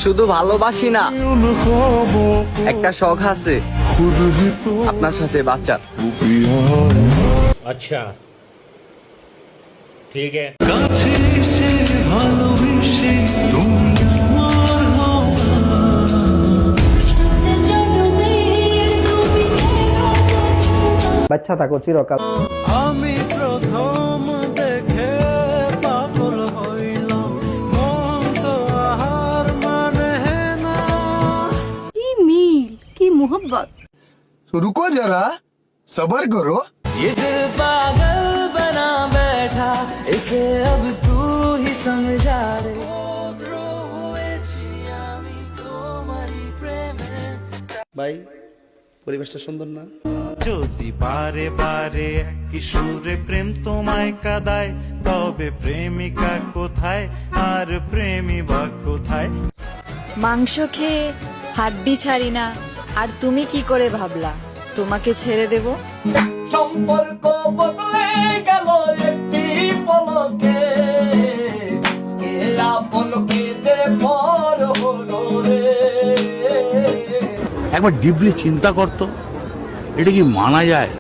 শুধু ভালোবাসি না, একটা শখ আছে আপনার সাথে বাচ্চার। अच्छा ठीक है। বাচ্চা থাকো চিরকাল। আমি প্রথম দেখে পাগল হইলাম, মন তো আহার মানে না। কি মিল, কি মোহব্বত। तो रुको जरा, सबर करो। ये दिल पागल बना बैठा, इसे अब तू ही समझा रे। ভাই পরিবেশটা সুন্দর না? যদি বারে বারে কিশোরে প্রেম তোমায় কাদায়, তবে প্রেমিকা কোথায় আর প্রেমী বা কোথায়? মাংস খেয়ে হাড্ডি ছাড়ি না, আর তুমি কি করে ভাবলা তোমাকে ছেড়ে দেব? সম্পর্ক বদলে গেল একটি পলকে, কে আপন কে যে পর হলো রে। একবার ডিপলি চিন্তা করতো, এটা কি মানা যায়?